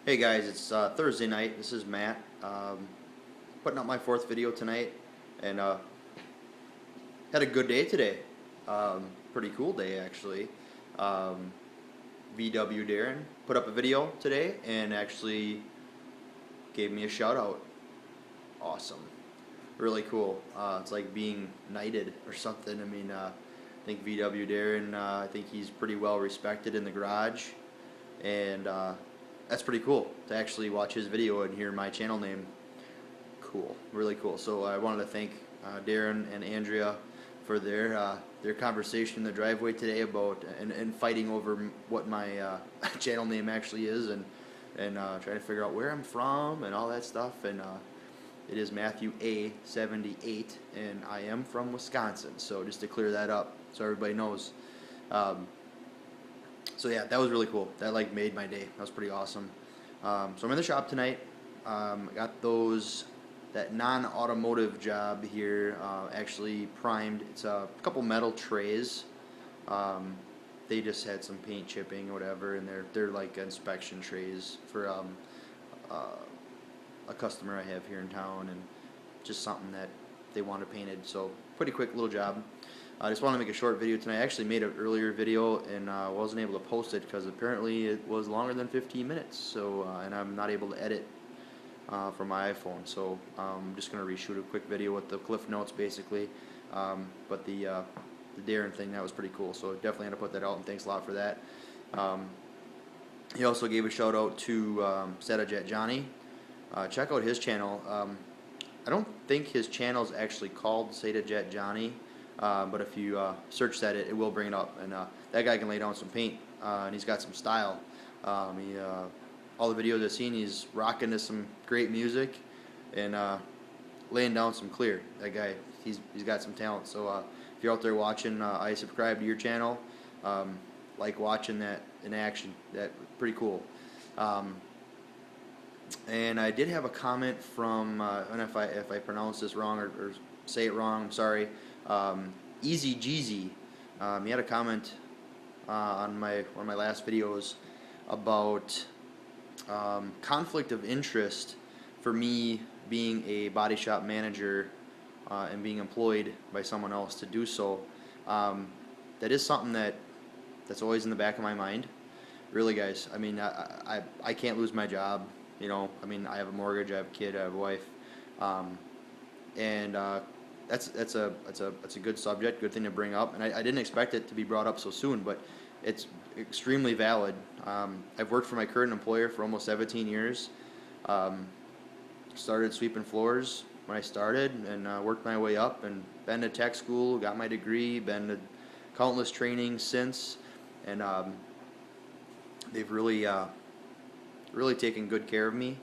Hey guys, it's Thursday night. This is Matt. Putting up my fourth video tonight, and had a good day today. Pretty cool day actually. Um, VW Darren put up a video today and actually gave me a shout out. Awesome, really cool. It's like being knighted or something. I think VW Darren. I think he's pretty well respected in the garage, and that's pretty cool to actually watch his video and hear my channel name. Cool, really cool. So I wanted to thank Darren and Andrea for their conversation in the driveway today about and fighting over what my channel name actually is, and trying to figure out where I'm from and all that stuff. And it is Matthew A78, and I am from Wisconsin. So just to clear that up, so everybody knows. So yeah, that was really cool. That like made my day. That was pretty awesome. So I'm in the shop tonight. I got that non-automotive job here actually primed. It's a couple metal trays. They just had some paint chipping or whatever, and they're like inspection trays for a customer I have here in town, and just something that they wanted painted. So pretty quick little job. I just want to make a short video tonight. I actually made an earlier video and wasn't able to post it because apparently it was longer than 15 minutes. So and I'm not able to edit from my iPhone. So I'm just gonna reshoot a quick video with the cliff notes basically. But the Darren thing, that was pretty cool. So definitely had to put that out, and thanks a lot for that. He also gave a shout out to Setajet Johnny. Check out his channel. I don't think his channel is actually called Setajet Johnny. But if you search that, it will bring it up. And that guy can lay down some paint, and he's got some style. All the videos I've seen, he's rocking to some great music and laying down some clear. That guy, he's got some talent. So if you're out there watching, I subscribe to your channel. Like watching that in action. That pretty cool. And I did have a comment from, and if I pronounce this wrong or say it wrong, I'm sorry. Easy Jeezy. He had a comment on one of my last videos about conflict of interest for me being a body shop manager and being employed by someone else to do so. That is something that's always in the back of my mind. Really, guys. I can't lose my job. I have a mortgage, I have a kid, I have a wife, and that's a good subject, good thing to bring up, and I didn't expect it to be brought up so soon, but it's extremely valid. I've worked for my current employer for almost 17 years. Started sweeping floors when I started, and worked my way up, and been to tech school, got my degree, been to countless trainings since, and they've really taken good care of me.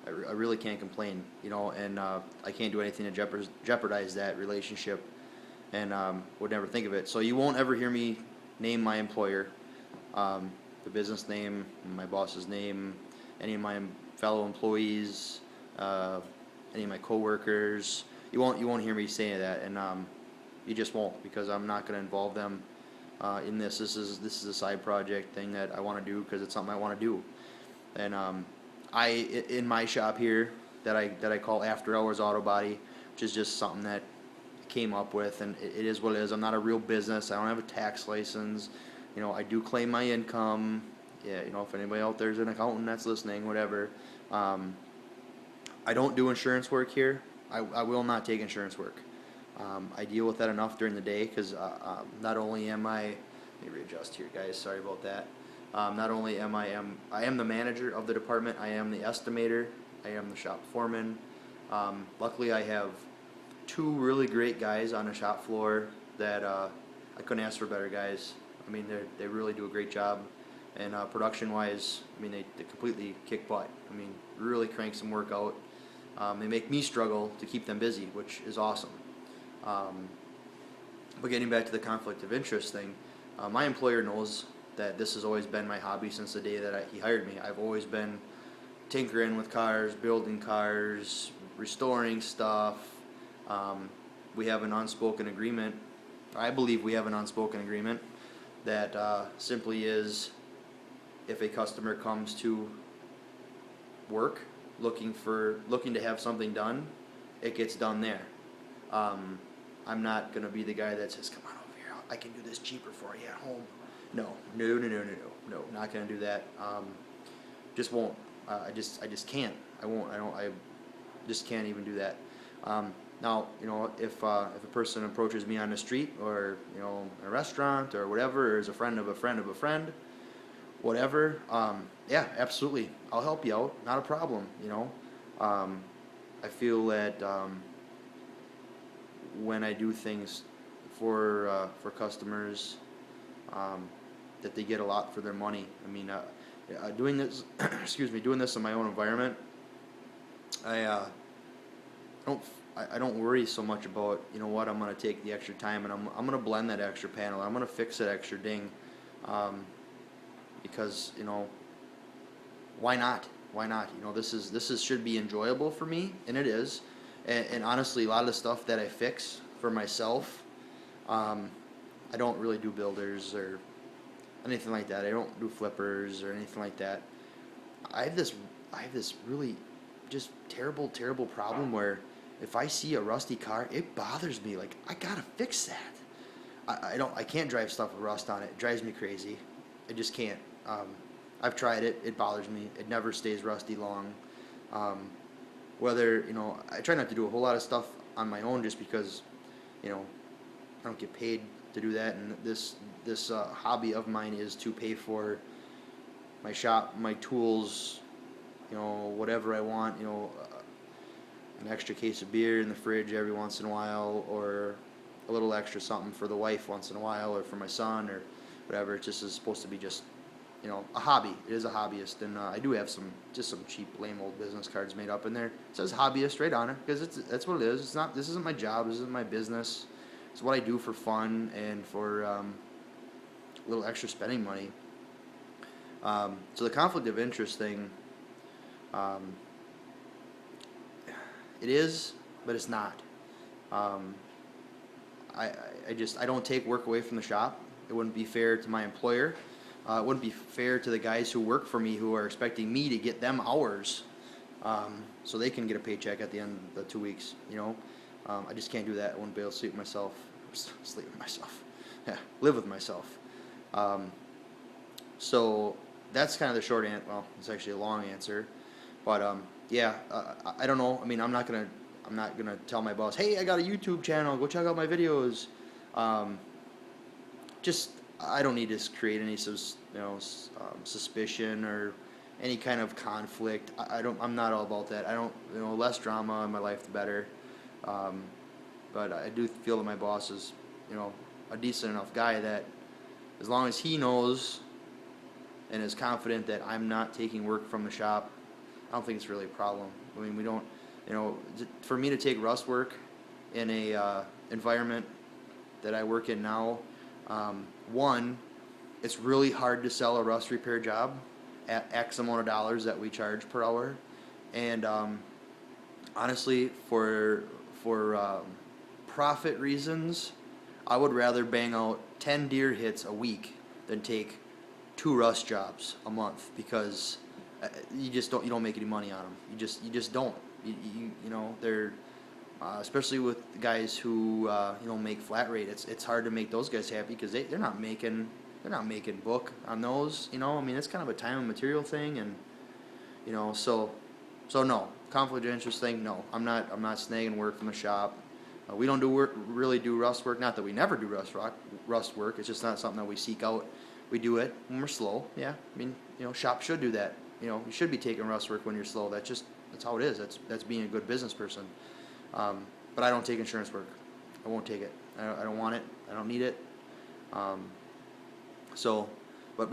I really can't complain, and I can't do anything to jeopardize that relationship, and would never think of it. So you won't ever hear me name my employer, the business name, my boss's name, any of my fellow employees, any of my coworkers. You won't hear me say that, and you just won't, because I'm not going to involve them in this. This is a side project thing that I want to do because it's something I want to do, and in my shop here that I call After Hours Auto Body, which is just something that I came up with, and it is what it is. I'm not a real business. I don't have a tax license. I do claim my income. Yeah, if anybody out there is an accountant that's listening, whatever. I don't do insurance work here. I will not take insurance work. I deal with that enough during the day because not only am I, let me readjust here, guys. Sorry about that. Not only am I am the manager of the department, I am the estimator, I am the shop foreman. Luckily, I have two really great guys on the shop floor that I couldn't ask for better guys. They really do a great job, and production-wise, they completely kick butt. Really crank some work out. They make me struggle to keep them busy, which is awesome. But getting back to the conflict of interest thing, my employer knows that this has always been my hobby since the day that he hired me. I've always been tinkering with cars, building cars, restoring stuff. We have an unspoken agreement. I believe we have an unspoken agreement that simply is, if a customer comes to work, looking to have something done, it gets done there. I'm not gonna be the guy that says, "Come on over here, I can do this cheaper for you at home." No, not gonna do that. Just won't. I just can't. I won't. I just can't even do that. Now, if a person approaches me on the street, or in a restaurant or whatever, or is a friend of a friend of a friend, whatever, yeah, absolutely, I'll help you out. Not a problem. I feel that when I do things for customers, that they get a lot for their money. I mean, doing this, doing this in my own environment, I don't worry so much about, what, I'm gonna take the extra time, and I'm gonna blend that extra panel, I'm gonna fix that extra ding, because why not? This should be enjoyable for me, and it is. And honestly, a lot of the stuff that I fix for myself, I don't really do builders or anything like that. I don't do flippers or anything like that. I have this really just terrible problem where if I see a rusty car, it bothers me. Like, I gotta fix that. I can't drive stuff with rust on it. It drives me crazy. I just can't. I've tried it. It bothers me. It never stays rusty long. Whether, I try not to do a whole lot of stuff on my own, just because, I don't get paid to do that, and this hobby of mine is to pay for my shop, my tools, whatever I want, an extra case of beer in the fridge every once in a while, or a little extra something for the wife once in a while, or for my son, or whatever. It just is supposed to be just, a hobby. It is a hobbyist, and I do have some cheap, lame old business cards made up in there. It says hobbyist right on it, because that's what it is. This isn't my job. This isn't my business. It's what I do for fun and for a little extra spending money. So the conflict of interest thing, it is, but it's not. I don't take work away from the shop. It wouldn't be fair to my employer. It wouldn't be fair to the guys who work for me, who are expecting me to get them hours, so they can get a paycheck at the end of the 2 weeks. I just can't do that. I wouldn't be able to sleep with myself. Yeah, live with myself. So that's kind of the short answer. Well, it's actually a long answer, but yeah, I don't know. I mean, I'm not gonna tell my boss, "Hey, I got a YouTube channel. Go check out my videos." I don't need to create any suspicion or any kind of conflict. I'm not all about that. I don't, less drama in my life, the better. But I do feel that my boss is, a decent enough guy that, as long as he knows and is confident that I'm not taking work from the shop, I don't think it's really a problem. I mean, we don't, for me to take rust work in a environment that I work in now, one, it's really hard to sell a rust repair job at X amount of dollars that we charge per hour, and honestly, for profit reasons, I would rather bang out 10 deer hits a week than take 2 rust jobs a month, because you don't make any money on them. You just don't. They're especially with guys who make flat rate. It's hard to make those guys happy, because they're not making book on those. I mean, it's kind of a time and material thing, and so no conflict of interest thing. No, I'm not snagging work from the shop. We don't really do rust work. Not that we never do rust work. It's just not something that we seek out. We do it when we're slow. Yeah, I mean, shops should do that. You should be taking rust work when you're slow. That's how it is. That's being a good business person. But I don't take insurance work. I won't take it. I don't want it. I don't need it. But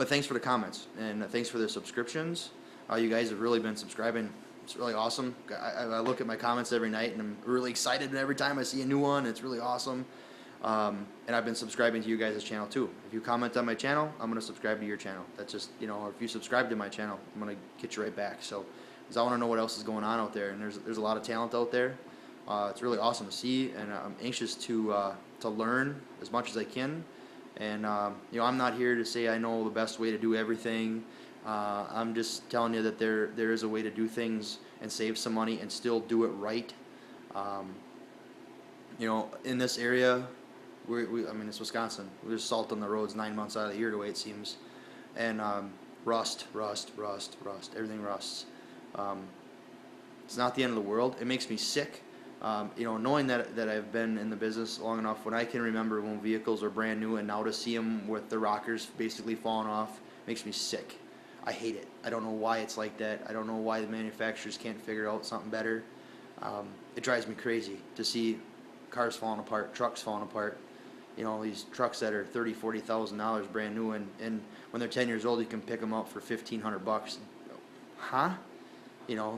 thanks for the comments, and thanks for the subscriptions. You guys have really been subscribing. It's really awesome. I look at my comments every night, and I'm really excited every time I see a new one. It's really awesome. And I've been subscribing to you guys' channel too. If you comment on my channel, I'm going to subscribe to your channel. That's just, or if you subscribe to my channel, I'm going to get you right back. So, because I want to know what else is going on out there, and there's a lot of talent out there. It's really awesome to see, and I'm anxious to learn as much as I can. And I'm not here to say I know the best way to do everything, I'm just telling you that there is a way to do things and save some money and still do it right. Um, in this area, I mean, it's Wisconsin. There's salt on the roads 9 months out of the year, the way it seems, and rust, everything rusts. Um, it's not the end of the world. It makes me sick. Knowing that I've been in the business long enough, when I can remember when vehicles are brand new and now to see them with the rockers basically falling off makes me sick. I hate it. I don't know why it's like that. I don't know why the manufacturers can't figure out something better. It drives me crazy to see cars falling apart, trucks falling apart. These trucks that are $30,000-$40,000 brand new, and when they're 10 years old, you can pick them up for $1,500. Huh?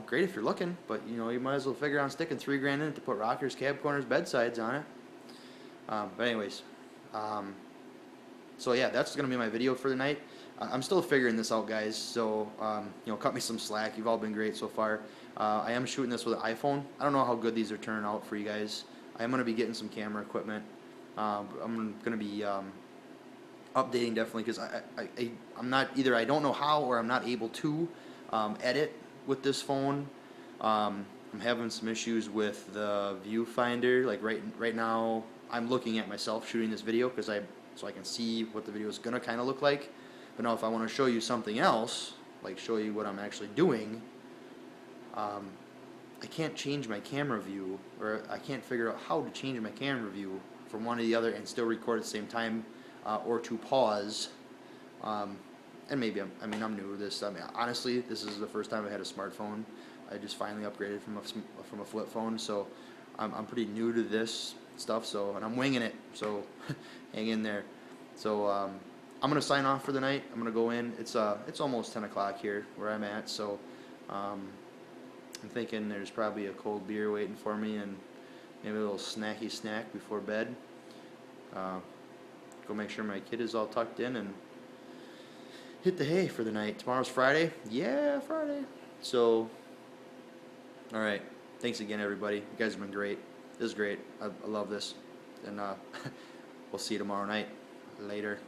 Great if you're looking, but you might as well figure on sticking $3,000 in it to put rockers, cab corners, bedsides on it. But anyways, so yeah, that's gonna be my video for the night. I'm still figuring this out, guys. So cut me some slack. You've all been great so far. I am shooting this with an iPhone. I don't know how good these are turning out for you guys. I am gonna be getting some camera equipment. I'm gonna be updating definitely, because I'm not, either I don't know how or I'm not able to edit with this phone. I'm having some issues with the viewfinder. Like right now, I'm looking at myself shooting this video so I can see what the video is gonna kind of look like. But now, if I want to show you something else, like show you what I'm actually doing, I can't change my camera view, or I can't figure out how to change my camera view from one to the other and still record at the same time, or to pause. And maybe I'm new to this. I mean, honestly, this is the first time I had a smartphone. I just finally upgraded from a flip phone, so I'm pretty new to this stuff. So, and I'm winging it. So, hang in there. So, I'm gonna sign off for the night. I'm gonna go in. It's almost 10 o'clock here where I'm at. So, I'm thinking there's probably a cold beer waiting for me and maybe a little snacky snack before bed. Go make sure my kid is all tucked in and hit the hay for the night. Tomorrow's Friday. Yeah, Friday. So, all right. Thanks again, everybody. You guys have been great. This is great. I love this. And we'll see you tomorrow night. Later.